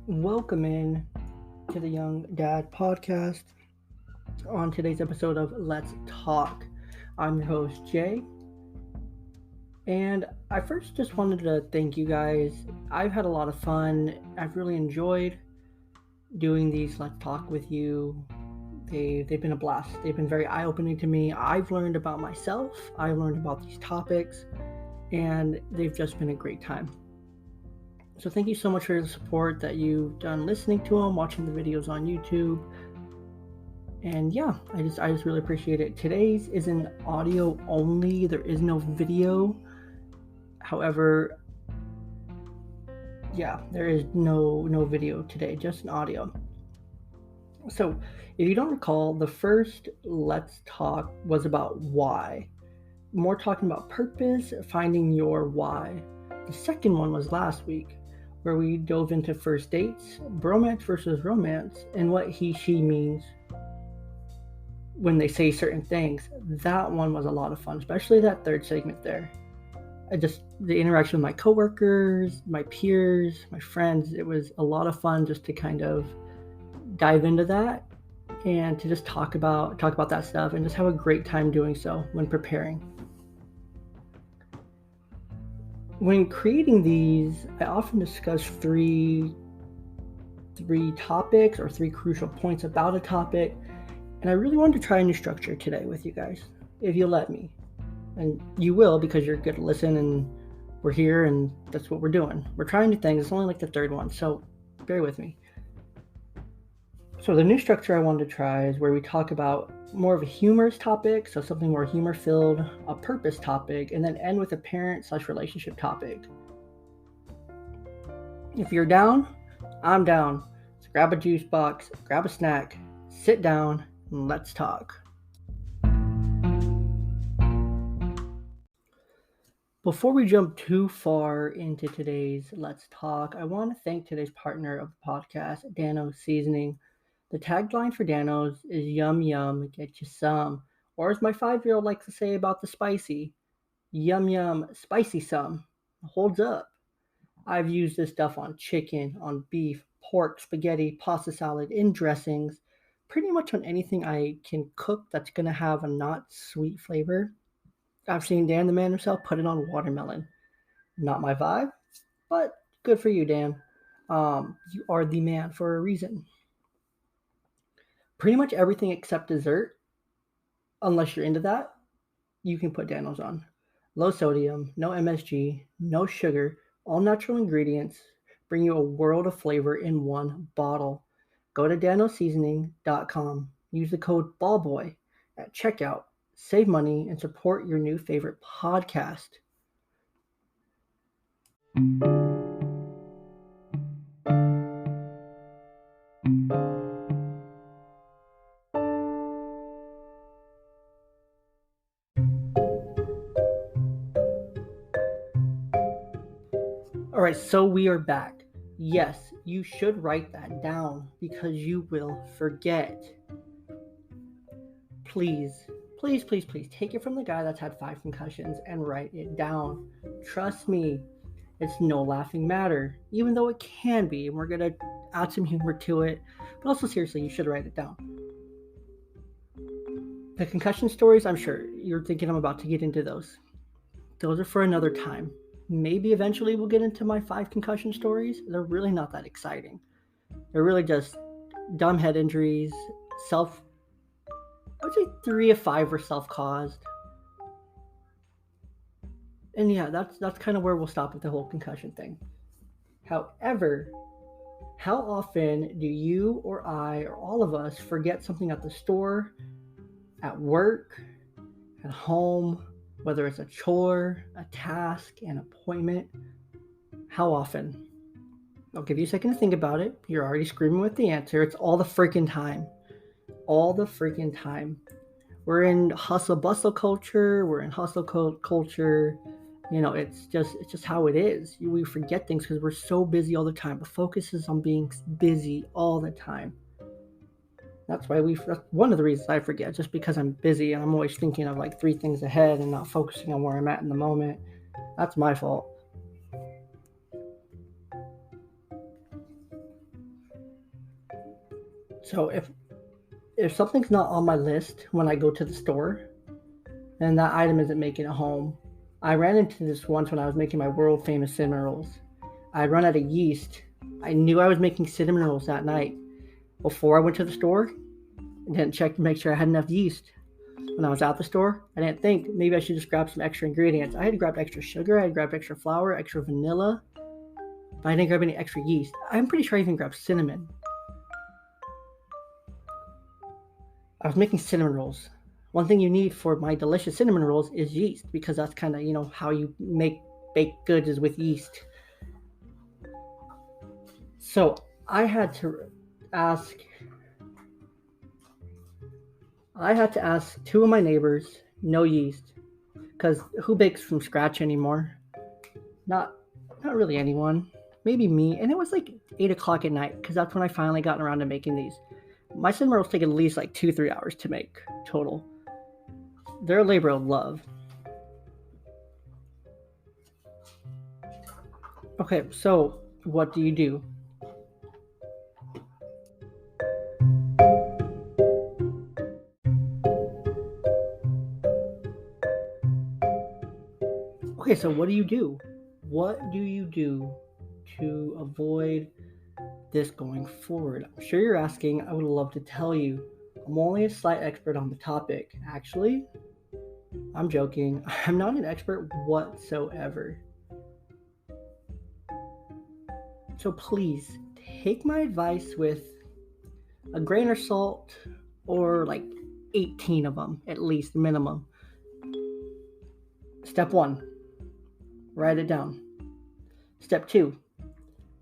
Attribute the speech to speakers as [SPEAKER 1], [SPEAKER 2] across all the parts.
[SPEAKER 1] Welcome in to the Young Dad Podcast. On today's episode of Let's Talk, I'm your host, Jay. And I first just wanted to thank you guys. I've had a lot of fun. I've really enjoyed doing these Let's Talk with you. They've been a blast. They've been very eye-opening to me. I've learned about myself. I've learned about these topics. And they've just been a great time. So thank you so much for the support that you've done listening to them, watching the videos on YouTube. And yeah, I just really appreciate it. Today's is an audio only. There is no video. However, yeah, there is no video today, just an audio. So if you don't recall, the first Let's Talk was about why. More talking about purpose, finding your why. The second one was last week, where we dove into first dates, bromance versus romance, and what he/she means when they say certain things. That one was a lot of fun, especially that third segment there. The interaction with my coworkers, my peers, my friends, it was a lot of fun just to kind of dive into that and to just talk about that stuff and just have a great time doing so when preparing. When creating these, I often discuss three topics or three crucial points about a topic, and I really wanted to try a new structure today with you guys, if you'll let me. And you will, because you're good to listen and we're here and that's what we're doing. We're trying new things. It's only like the third one, so bear with me. So the new structure I wanted to try is where we talk about more of a humorous topic, so something more humor-filled, a purpose topic, and then end with a parent/relationship topic. If you're down, I'm down. So grab a juice box, grab a snack, sit down, and let's talk. Before we jump too far into today's Let's Talk, I want to thank today's partner of the podcast, Dano Seasoning. The tagline for Dano's is yum yum, get you some. Or as my 5-year-old likes to say about the spicy, yum yum, spicy some. Holds up. I've used this stuff on chicken, on beef, pork, spaghetti, pasta salad, in dressings, pretty much on anything I can cook that's going to have a not sweet flavor. I've seen Dan the man himself put it on watermelon. Not my vibe, but good for you, Dan. You are the man for a reason. Pretty much everything except dessert, unless you're into that, you can put Dano's on. Low sodium, no MSG, no sugar, all natural ingredients, bring you a world of flavor in one bottle. Go to Dano-Seasoning.com. Use the code ballboy at checkout. Save money and support your new favorite podcast. All right, so we are back. Yes, you should write that down because you will forget. Please take it from the guy that's had 5 concussions and write it down. Trust me, it's no laughing matter, even though it can be, and we're going to add some humor to it. But also, seriously, you should write it down. The concussion stories, I'm sure you're thinking I'm about to get into those. Those are for another time. Maybe eventually we'll get into my 5 concussion stories. They're really not that exciting. They're really just dumb head injuries, I would say 3 of 5 were self-caused. And yeah, that's kind of where we'll stop with the whole concussion thing. However, how often do you or I or all of us forget something at the store, at work, at home, whether it's a chore, a task, an appointment? How often? I'll give you a second to think about it. You're already screaming with the answer. It's all the freaking time. All the freaking time. We're in hustle bustle culture. We're in hustle culture. You know, it's just how it is. We forget things because we're so busy all the time. The focus is on being busy all the time. That's one of the reasons I forget, just because I'm busy and I'm always thinking of like 3 things ahead and not focusing on where I'm at in the moment. That's my fault. So if something's not on my list when I go to the store, then that item isn't making it home. I ran into this once when I was making my world famous cinnamon rolls. I'd run out of yeast. I knew I was making cinnamon rolls that night. Before I went to the store, I didn't check to make sure I had enough yeast. When I was at the store, I didn't think maybe I should just grab some extra ingredients. I had grabbed extra sugar, I had grabbed extra flour, extra vanilla, but I didn't grab any extra yeast. I'm pretty sure I even grabbed cinnamon. I was making cinnamon rolls. One thing you need for my delicious cinnamon rolls is yeast, because that's kind of, how you make baked goods is with yeast. So I had to ask two of my neighbors, no yeast, because who bakes from scratch anymore? Not really anyone. Maybe me. And it was like 8 o'clock at night, because that's when I finally gotten around to making these. My cinnamon rolls take at least like 2-3 hours to make total. They're a labor of love. Okay, so what do you do? Okay, so what do you do? What do you do to avoid this going forward? I'm sure you're asking. I would love to tell you. I'm only a slight expert on the topic. Actually, I'm joking. I'm not an expert whatsoever. So please take my advice with a grain of salt, or like 18 of them at least minimum. Step 1, write it down. Step 2,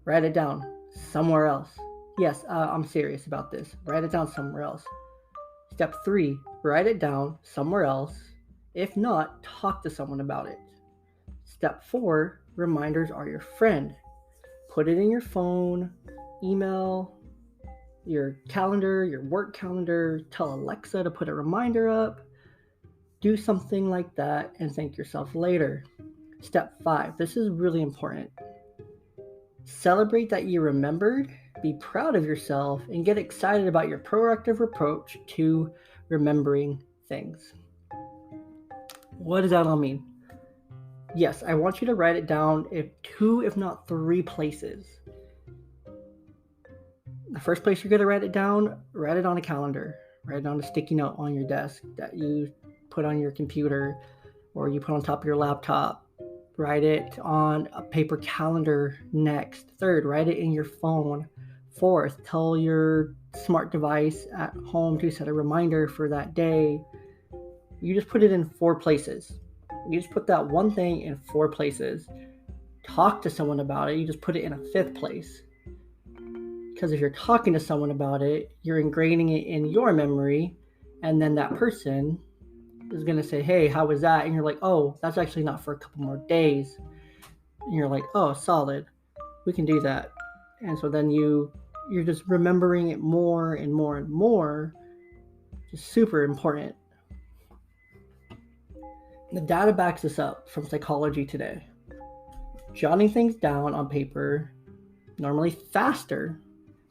[SPEAKER 1] write it down somewhere else. Yes, I'm serious about this. Write it down somewhere else. Step 3, write it down somewhere else. If not, talk to someone about it. Step 4, reminders are your friend. Put it in your phone, email, your calendar, your work calendar. Tell Alexa to put a reminder up. Do something like that and thank yourself later. Step 5, this is really important. Celebrate that you remembered, be proud of yourself, and get excited about your proactive approach to remembering things. What does that all mean? Yes, I want you to write it down in 2, if not 3 places. The first place you're going to write it on a calendar. Write it on a sticky note on your desk that you put on your computer or you put on top of your laptop. Write it on a paper calendar next. Third, write it in your phone. Fourth, tell your smart device at home to set a reminder for that day. You just put it in 4 places. You just put that one thing in 4 places. Talk to someone about it. You just put it in a 5th place. Because if you're talking to someone about it, you're ingraining it in your memory, and then that person is going to say, hey, how was that? And you're like, oh, that's actually not for a couple more days. And you're like, oh, solid. We can do that. And so then you're just remembering it more and more and more. Just super important. The data backs this up from Psychology Today. Jotting things down on paper normally faster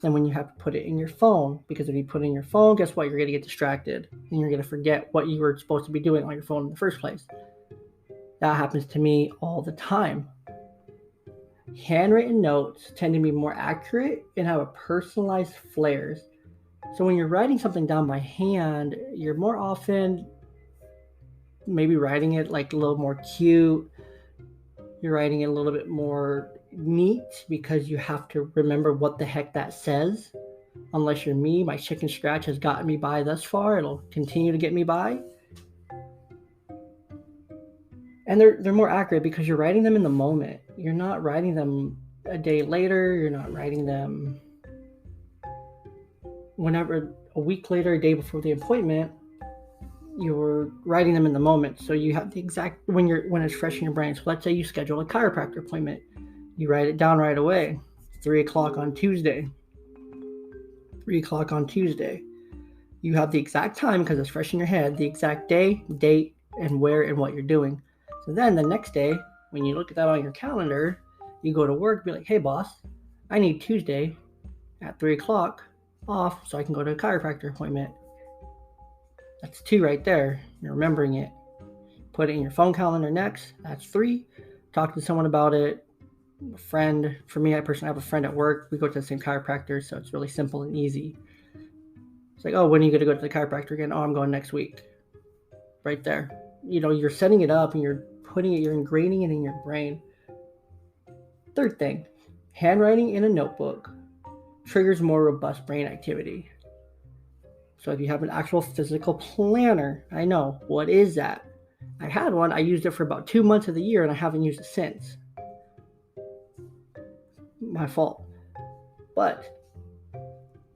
[SPEAKER 1] than when you have to put it in your phone, because if you put it in your phone, guess what? You're going to get distracted and you're going to forget what you were supposed to be doing on your phone in the first place. That happens to me all the time. Handwritten notes tend to be more accurate and have a personalized flair. So when you're writing something down by hand, you're more often maybe writing it like a little more cute. You're writing it a little bit more neat because you have to remember what the heck that says. Unless you're me, my chicken scratch has gotten me by thus far. It'll continue to get me by. And they're more accurate because you're writing them in the moment. You're not writing them a day later. You're not writing them whenever, a week later, a day before the appointment. You're writing them in the moment. So you have the exact, when it's fresh in your brain. So let's say you schedule a chiropractor appointment. You write it down right away. 3 o'clock on Tuesday. 3 o'clock on Tuesday. You have the exact time because it's fresh in your head, the exact day, date, and where and what you're doing. So then the next day, when you look at that on your calendar, you go to work, be like, hey boss, I need Tuesday at 3 o'clock off so I can go to a chiropractor appointment. That's 2 right there. You're remembering it. Put it in your phone calendar next. That's 3. Talk to someone about it. A friend. For me, I personally have a friend at work. We go to the same chiropractor, so it's really simple and easy. It's like, oh, when are you going to go to the chiropractor again? Oh, I'm going next week. Right there. You're setting it up and you're ingraining it in your brain. 3rd thing, handwriting in a notebook triggers more robust brain activity. So if you have an actual physical planner, I know, what is that? I had one, I used it for about 2 months of the year and I haven't used it since. My fault. But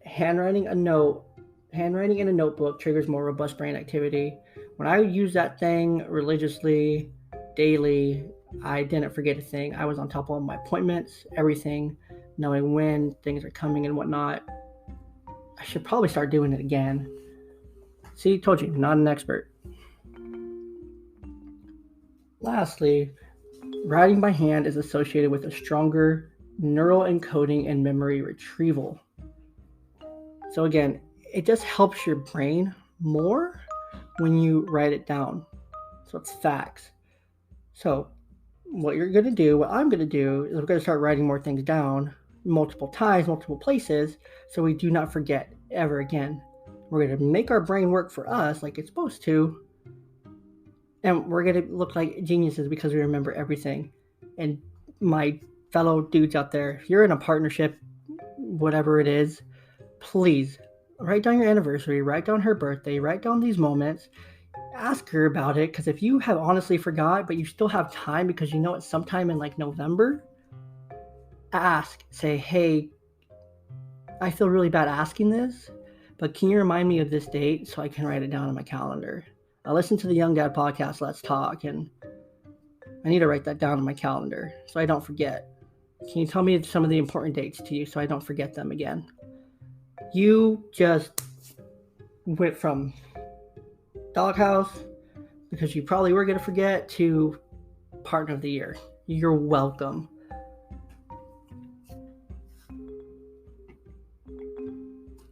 [SPEAKER 1] handwriting in a notebook triggers more robust brain activity. When I use that thing religiously, daily, I didn't forget a thing. I was on top of my appointments, everything, knowing when things are coming and whatnot. I should probably start doing it again. See, told you, not an expert. Lastly, writing by hand is associated with a stronger neural encoding and memory retrieval. So again, it just helps your brain more when you write it down. So it's facts. So what I'm going to do is we're going to start writing more things down multiple times, multiple places, so we do not forget ever again. We're going to make our brain work for us like it's supposed to, and we're going to look like geniuses because we remember everything. And my fellow dudes out there, if you're in a partnership, whatever it is, please write down your anniversary, write down her birthday, write down these moments, ask her about it, because if you have honestly forgot, but you still have time because you know it's sometime in like November, ask, say, hey, I feel really bad asking this, but can you remind me of this date so I can write it down on my calendar? I listened to the Young Dad podcast, Let's Talk, and I need to write that down on my calendar so I don't forget. Can you tell me some of the important dates to you so I don't forget them again? You just went from doghouse, because you probably were going to forget, to partner of the year. You're welcome.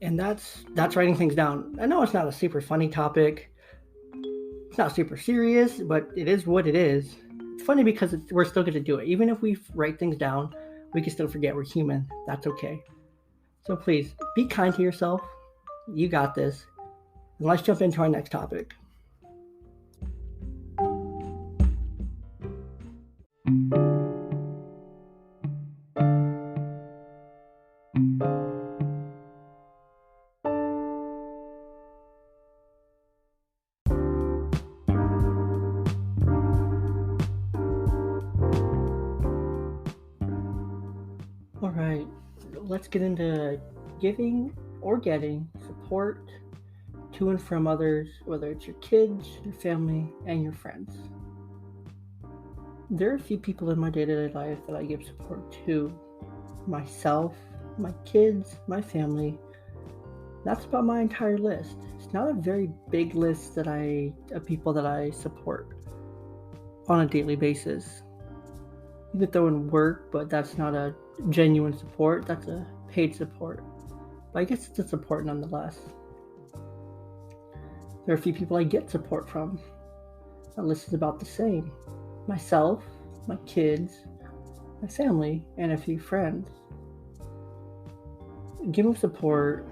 [SPEAKER 1] And that's writing things down. I know it's not a super funny topic. It's not super serious, but it is what it is. It's funny because we're still going to do it. Even if we write things down, we can still forget we're human. That's okay. So please, be kind to yourself. You got this. And let's jump into our next topic. All right, let's get into giving or getting support to and from others, whether it's your kids, your family, and your friends. There are a few people in my day-to-day life that I give support to. Myself, my kids, my family. That's about my entire list. It's not a very big list of people that I support on a daily basis. You could throw in work, but that's not a genuine support. That's a paid support. But I guess it's a support nonetheless. There are a few people I get support from. That list is about the same. Myself, my kids, my family, and a few friends. Getting support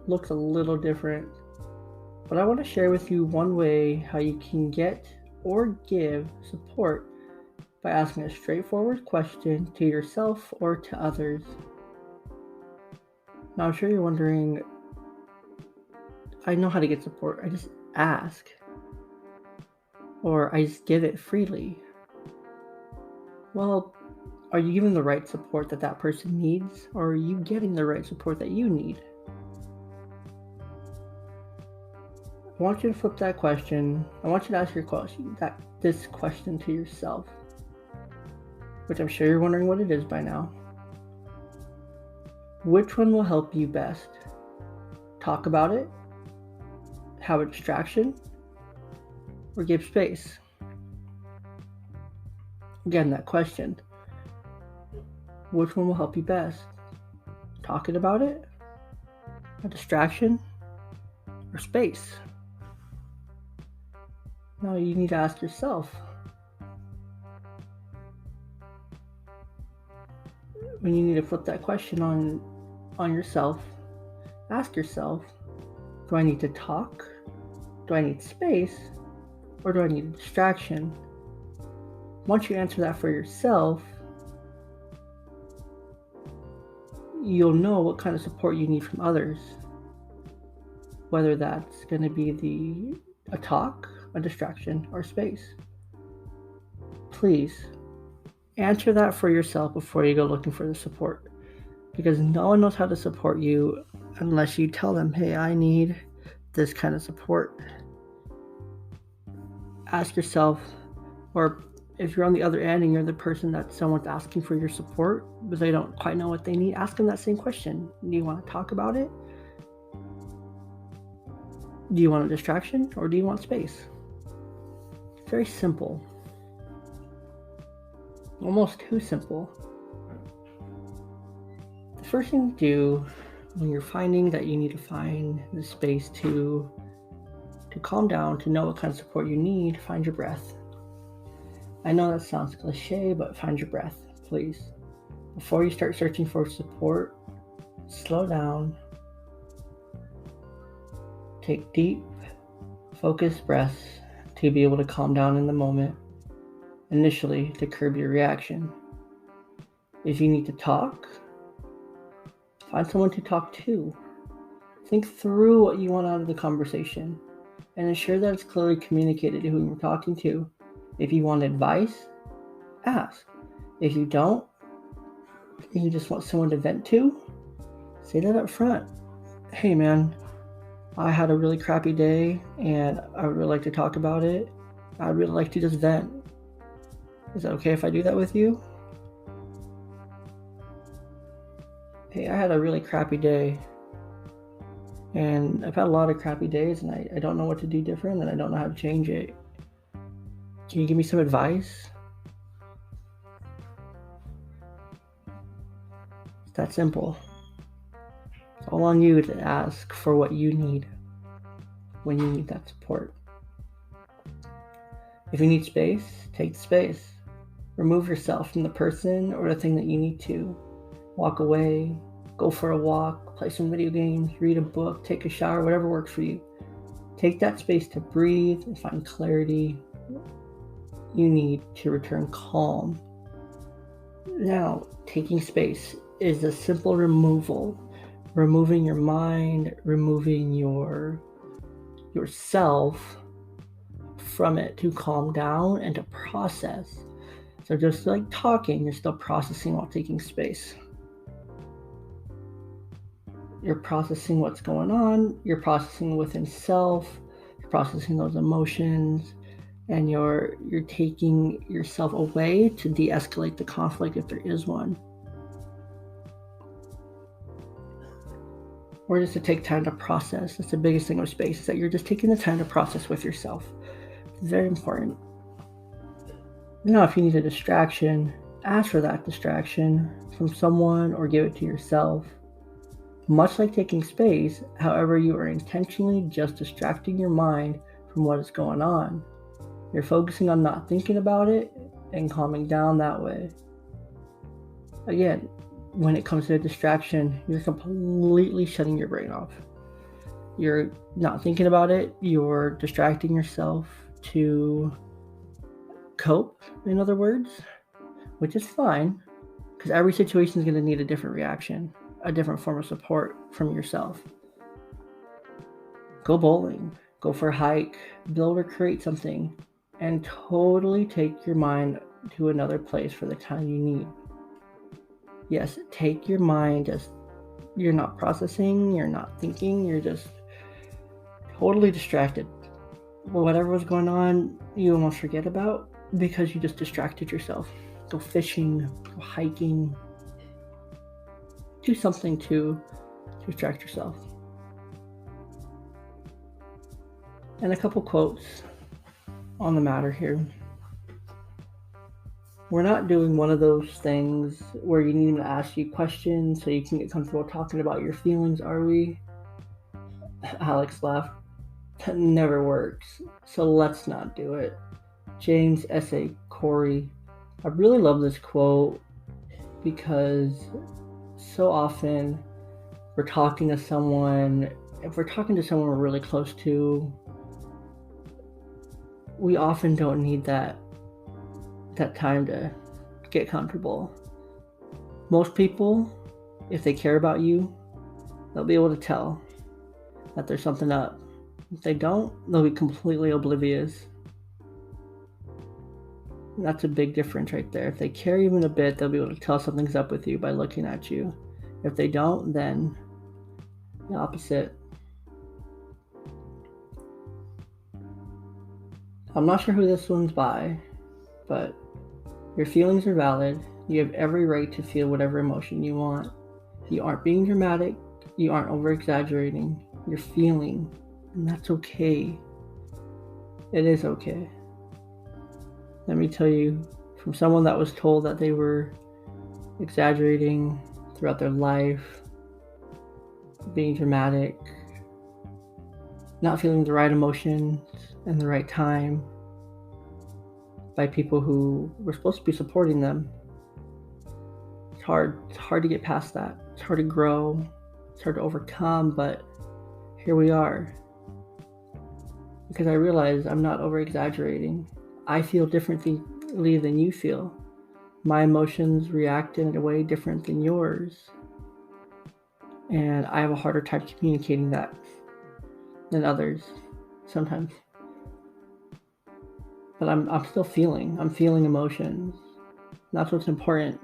[SPEAKER 1] looks a little different, but I want to share with you one way how you can get or give support by asking a straightforward question to yourself or to others. Now, I'm sure you're wondering, I know how to get support. I just ask, or I just give it freely. Well, are you giving the right support that person needs, or are you getting the right support that you need? I want you to flip that question. I want you to ask this question to yourself, which I'm sure you're wondering what it is by now. Which one will help you best? Talk about it, have a distraction, or give space? Again, that question. Which one will help you best? Talking about it, a distraction, or space? Now you need to ask yourself, when you need to flip that question on yourself, ask yourself, do I need to talk? Do I need space? Or do I need a distraction? Once you answer that for yourself, you'll know what kind of support you need from others. Whether that's going to be a talk, a distraction, or space. Please answer that for yourself before you go looking for the support. Because no one knows how to support you unless you tell them, hey, I need this kind of support. Ask yourself, or if you're on the other end and you're the person that someone's asking for your support, but they don't quite know what they need, ask them that same question. Do you want to talk about it? Do you want a distraction or do you want space? Very simple. Almost too simple. The first thing to do when you're finding that you need to find the space to calm down, to know what kind of support you need, find your breath. I know that sounds cliche, but find your breath, please. Before you start searching for support, slow down. Take deep, focused breaths to be able to calm down in the moment, initially to curb your reaction. If you need to talk, find someone to talk to. Think through what you want out of the conversation and ensure that it's clearly communicated to who you're talking to. If you want advice, ask. If you don't, and you just want someone to vent to, say that up front. Hey man, I had a really crappy day and I would really like to talk about it. I'd really like to just vent. Is that okay if I do that with you? Hey, I had a really crappy day and I've had a lot of crappy days and I don't know what to do different and I don't know how to change it. Can you give me some advice? It's that simple. It's all on you to ask for what you need when you need that support. If you need space, take the space. Remove yourself from the person or the thing that you need to. Walk away, go for a walk, play some video games, read a book, take a shower, whatever works for you. Take that space to breathe and find clarity you need to return calm. Now, taking space is a simple removal. Removing your mind, removing yourself from it to calm down and to process. So just like talking, you're still processing while taking space. You're processing what's going on, you're processing within self, you're processing those emotions, and you're taking yourself away to de-escalate the conflict if there is one. Or just to take time to process. That's the biggest thing with space, is that you're just taking the time to process with yourself. It's very important. Now, if you need a distraction, ask for that distraction from someone or give it to yourself. Much like taking space, however, you are intentionally just distracting your mind from what is going on. You're focusing on not thinking about it and calming down that way. Again, when it comes to a distraction, you're completely shutting your brain off. You're not thinking about it, you're distracting yourself to cope, in other words, which is fine, because every situation is going to need a different reaction, a different form of support from yourself. Go bowling, go for a hike, build or create something, and totally take your mind to another place for the time you need. Yes, take your mind, you're not processing, you're not thinking, you're just totally distracted. Whatever was going on, you almost forget about because you just distracted yourself. Go fishing, go hiking, do something to distract yourself. And a couple quotes on the matter here. We're not doing one of those things where you need them to ask you questions so you can get comfortable talking about your feelings, are we? Alex laughed. That never works, so let's not do it. James S.A. Corey. I really love this quote because so often we're talking to someone, if we're talking to someone we're really close to, we often don't need that time to get comfortable. Most people, if they care about you, they'll be able to tell that there's something up. If they don't, they'll be completely oblivious. And that's a big difference right there. If they care even a bit, they'll be able to tell something's up with you by looking at you. If they don't, then the opposite. I'm not sure who this one's by, but your feelings are valid. You have every right to feel whatever emotion you want. You aren't being dramatic. You aren't over-exaggerating. You're feeling, and that's okay. It is okay. Let me tell you, from someone that was told that they were exaggerating throughout their life, being dramatic, not feeling the right emotions in the right time by people who were supposed to be supporting them. It's hard to get past that. It's hard to grow. It's hard to overcome, but here we are. Because I realize I'm not over-exaggerating. I feel differently than you feel. My emotions react in a way different than yours. And I have a harder time communicating that than others sometimes. But I'm still feeling. I'm feeling emotions. And that's what's important.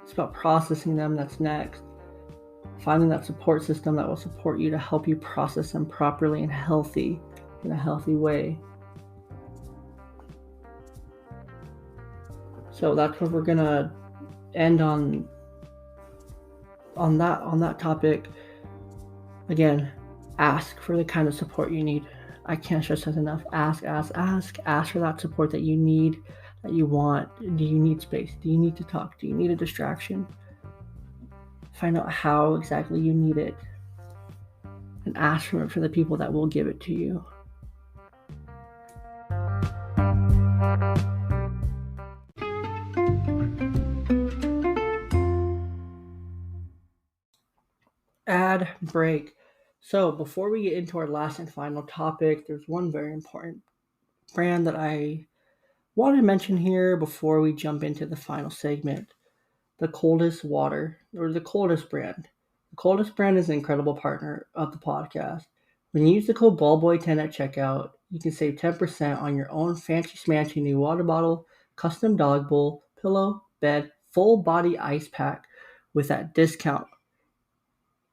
[SPEAKER 1] It's about processing them. That's next. Finding that support system that will support you to help you process them properly and in a healthy way. So that's what we're gonna end on that topic. Again, ask for the kind of support you need. I can't stress that enough. Ask for that support that you need, that you want. Do you need space? Do you need to talk? Do you need a distraction? Find out how exactly you need it and ask for it for the people that will give it to you. Ad break. So before we get into our last and final topic, there's one very important brand that I want to mention here before we jump into the final segment. The Coldest Water, or the Coldest brand. The Coldest brand is an incredible partner of the podcast. When you use the code ballboy10 at checkout, you can save 10% on your own fancy smancy new water bottle, custom dog bowl, pillow, bed, full body ice pack with that discount.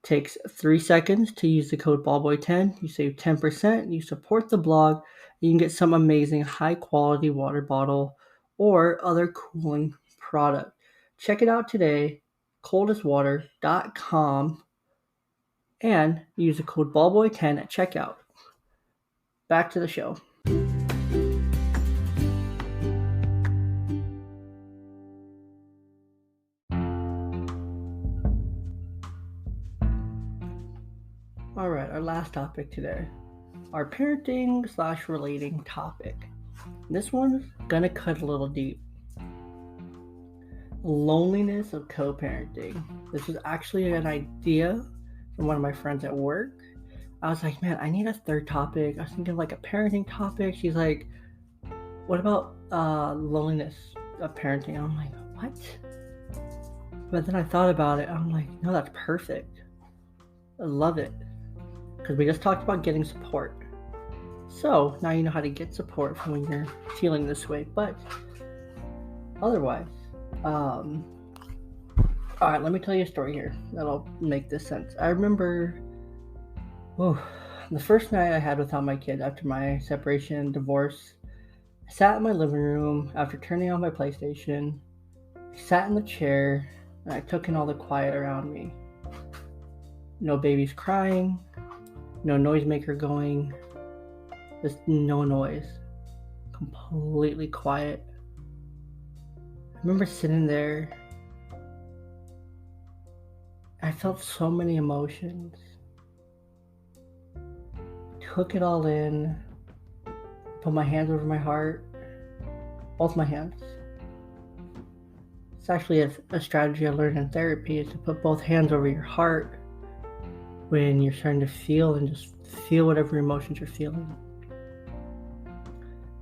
[SPEAKER 1] Takes 3 seconds to use the code ballboy10. You save 10%. You support the blog. You can get some amazing high quality water bottle or other cooling product. Check it out today, coldestwater.com, and use the code ballboy10 at checkout. Back to the show. All right, our last topic today. Our parenting/relating topic. This one's gonna cut a little deep. Loneliness of co-parenting. This was actually an idea from one of my friends at work. I was like, man, I need a third topic. I was thinking like a parenting topic. She's like, what about loneliness of parenting? I'm like, what? But then I thought about it. I'm like, no, that's perfect. I love it. Because we just talked about getting support. So now you know how to get support from when you're feeling this way. But otherwise, all right, let me tell you a story here that'll make this sense. I remember the first night I had without my kid after my separation and divorce. I sat in my living room after turning on my PlayStation. I sat in the chair and I took in all the quiet around me. No babies crying, no noisemaker going, just no noise. Completely quiet. I remember sitting there. I felt so many emotions. took it all in, put my hands over my heart, both my hands. It's actually a strategy I learned in therapy, is to put both hands over your heart when you're starting to feel, and just feel whatever emotions you're feeling.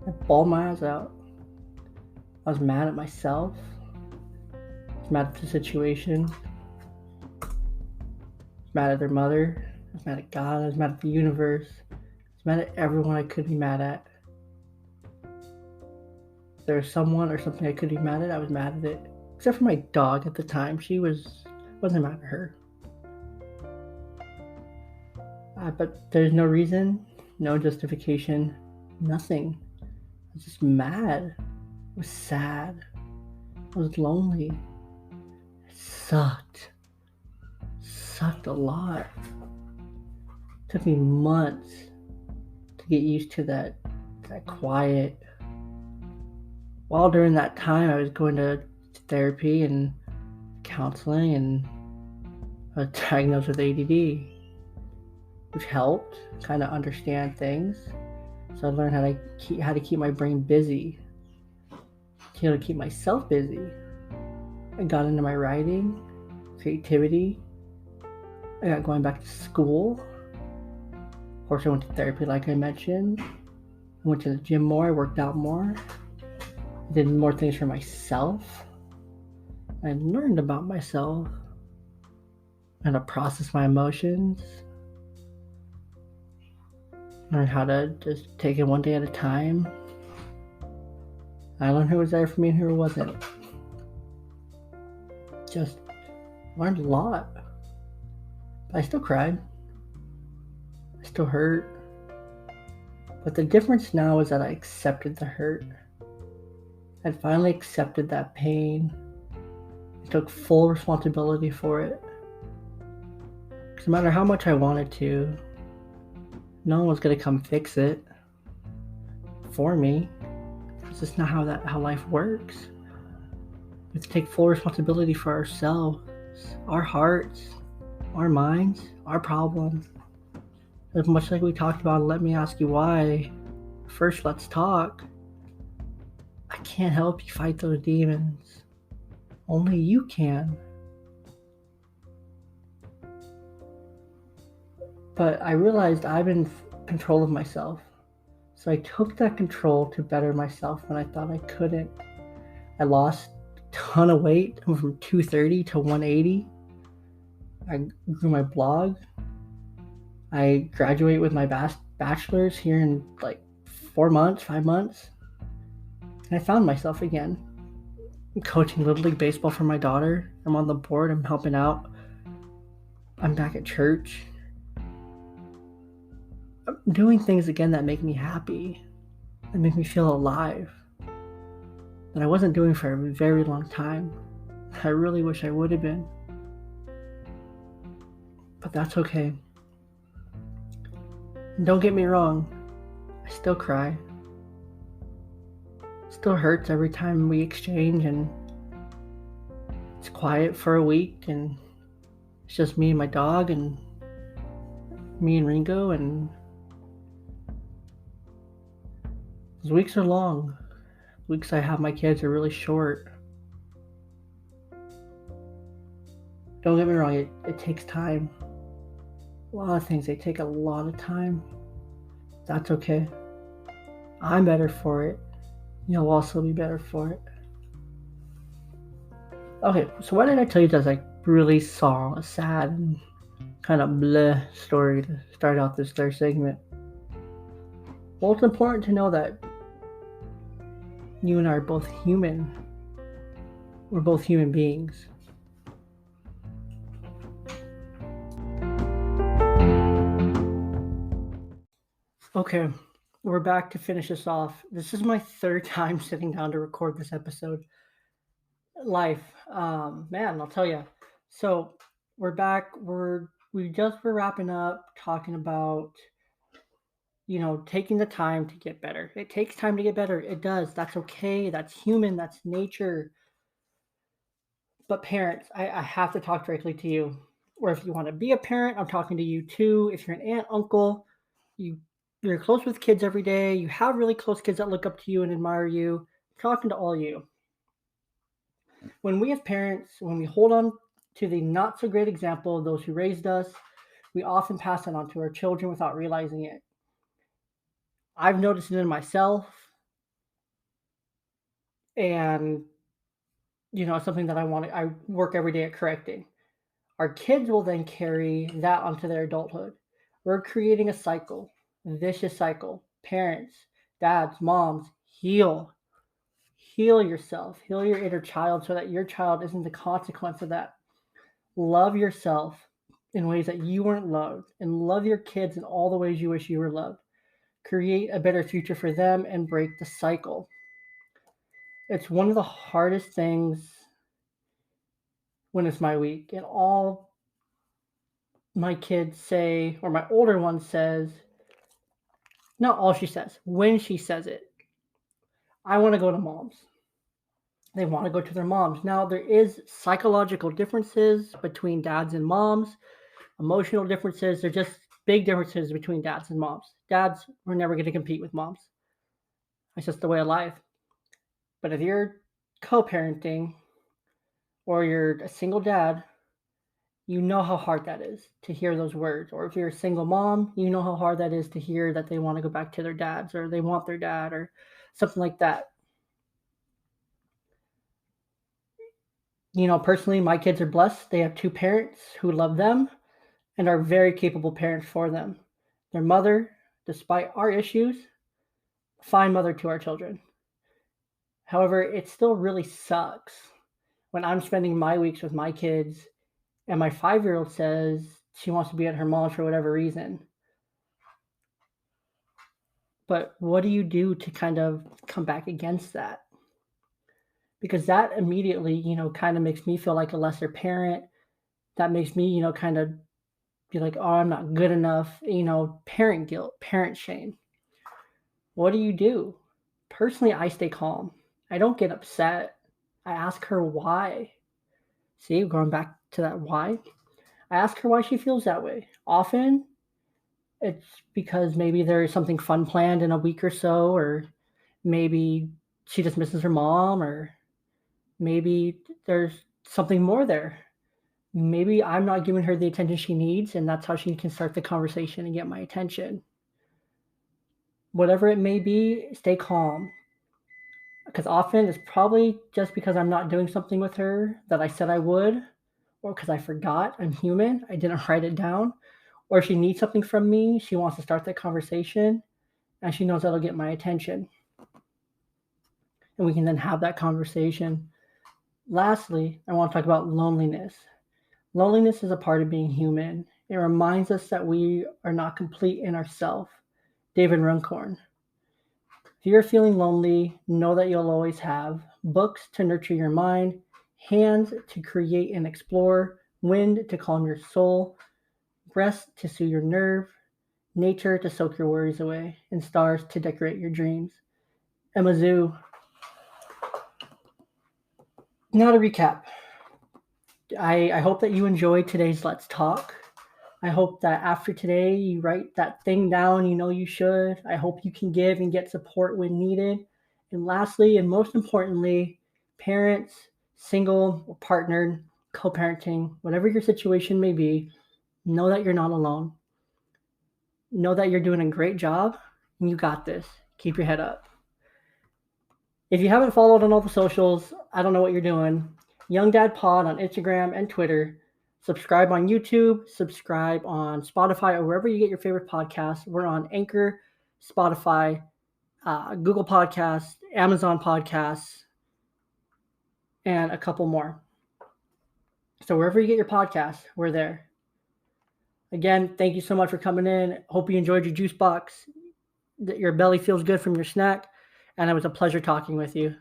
[SPEAKER 1] I bawled my eyes out. I was mad at myself. I was mad at the situation. I was mad at their mother. I was mad at God. I was mad at the universe. I was mad at everyone I could be mad at. If there was someone or something I could be mad at, I was mad at it. Except for my dog at the time. Wasn't mad at her. But there's no reason, no justification, nothing. I was just mad. I was sad. I was lonely. It sucked. Sucked a lot. It took me months to get used to that quiet. While during that time, I was going to therapy and counseling, and I was diagnosed with ADD, which helped kind of understand things. So I learned how to keep my brain busy, how to keep myself busy. I got into my writing, creativity. I got going back to school. Of course, I went to therapy, like I mentioned. I went to the gym more. I worked out more. I did more things for myself. I learned about myself, how to process my emotions. Learned how to just take it one day at a time. I learned who was there for me and who wasn't. Just learned a lot. I still cried. I still hurt. But the difference now is that I accepted the hurt. I finally accepted that pain. I took full responsibility for it. Because no matter how much I wanted to, no one was going to come fix it for me. It's just not how life works. We have to take full responsibility for ourselves, our hearts, our minds, our problems. As much like we talked about, let me ask you why. First, let's talk. I can't help you fight those demons. Only you can. But I realized I'm in control of myself. So I took that control to better myself when I thought I couldn't. I lost a ton of weight. I went from 230 to 180. I grew my blog. I graduated with my bachelor's here in like 5 months. And I found myself again. I'm coaching Little League Baseball for my daughter. I'm on the board. I'm helping out. I'm back at church. I'm doing things again that make me happy, that make me feel alive, that I wasn't doing for a very long time. I really wish I would have been. But that's okay. And don't get me wrong, I still cry. It still hurts every time we exchange and it's quiet for a week and it's just me and my dog and me and Ringo, and those weeks are long. Weeks I have my kids are really short. Don't get me wrong, it takes time. A lot of things, they take a lot of time. That's okay. I'm better for it. You'll also be better for it. Okay, so why did I tell you that's like really sad and kind of bleh story to start out this third segment? Well, it's important to know that you and I are both human. We're both human beings. Okay, we're back to finish this off. This is my third time sitting down to record this episode. Life, man, I'll tell you. So we're back. We're wrapping up talking about, taking the time to get better. It takes time to get better. It does. That's okay. That's human. That's nature. But parents, I have to talk directly to you. Or if you want to be a parent, I'm talking to you too. If you're an aunt, uncle, you You're close with kids every day. You have really close kids that look up to you and admire you. I'm talking to all you. When we as parents, when we hold on to the not so great example of those who raised us, we often pass it on to our children without realizing it. I've noticed it in myself, and something that I work every day at correcting. Our kids will then carry that onto their adulthood. We're creating a cycle, a vicious cycle. Parents, dads, moms, heal yourself, heal your inner child so that your child isn't the consequence of that. Love yourself in ways that you weren't loved, and love your kids in all the ways you wish you were loved. Create a better future for them and break the cycle. It's one of the hardest things when it's my week, and all my kids say, or my older one says, not all she says, when she says it, I want to go to mom's. They want to go to their moms. Now, there is psychological differences between dads and moms, emotional differences. There's just big differences between dads and moms. Dads, we're never going to compete with moms. It's just the way of life. But if you're co-parenting or you're a single dad, you know how hard that is to hear those words. Or if you're a single mom, you know how hard that is to hear that they want to go back to their dads or they want their dad or something like that. Personally, my kids are blessed. They have two parents who love them and are very capable parents for them. Their mother, despite our issues, fine mother to our children. However, it still really sucks when I'm spending my weeks with my kids and my 5-year-old says she wants to be at her mom's for whatever reason. But what do you do to kind of come back against that? Because that immediately, kind of makes me feel like a lesser parent. That makes me, kind of be like, oh, I'm not good enough, parent guilt, parent shame. What do you do? Personally, I stay calm. I don't get upset. I ask her why. See, going back to that why. I ask her why she feels that way. Often, it's because maybe there's something fun planned in a week or so, or maybe she just misses her mom, or maybe there's something more there. Maybe I'm not giving her the attention she needs, and that's how she can start the conversation and get my attention. Whatever it may be, stay calm. Because often it's probably just because I'm not doing something with her that I said I would, or because I forgot. I'm human. I didn't write it down. Or if she needs something from me, she wants to start that conversation, and she knows that'll get my attention. And we can then have that conversation. Lastly, I want to talk about loneliness. Loneliness is a part of being human. It reminds us that we are not complete in ourselves. David Runcorn. If you're feeling lonely, know that you'll always have books to nurture your mind, hands to create and explore, wind to calm your soul, breath to soothe your nerve, nature to soak your worries away, and stars to decorate your dreams. Emma Zoo. Now to recap, I hope that you enjoyed today's Let's Talk. I hope that after today you write that thing down you know you should. I hope you can give and get support when needed. And lastly, and most importantly, parents, single or partnered, co-parenting, whatever your situation may be, know that you're not alone. Know that you're doing a great job and you got this. Keep your head up. If you haven't followed on all the socials, I don't know what you're doing. Young Dad Pod on Instagram and Twitter. Subscribe on YouTube, subscribe on Spotify, or wherever you get your favorite podcasts. We're on Anchor, Spotify, Google Podcasts, Amazon Podcasts, and a couple more. So wherever you get your podcasts, we're there. Again, thank you so much for coming in. Hope you enjoyed your juice box, that your belly feels good from your snack, and it was a pleasure talking with you.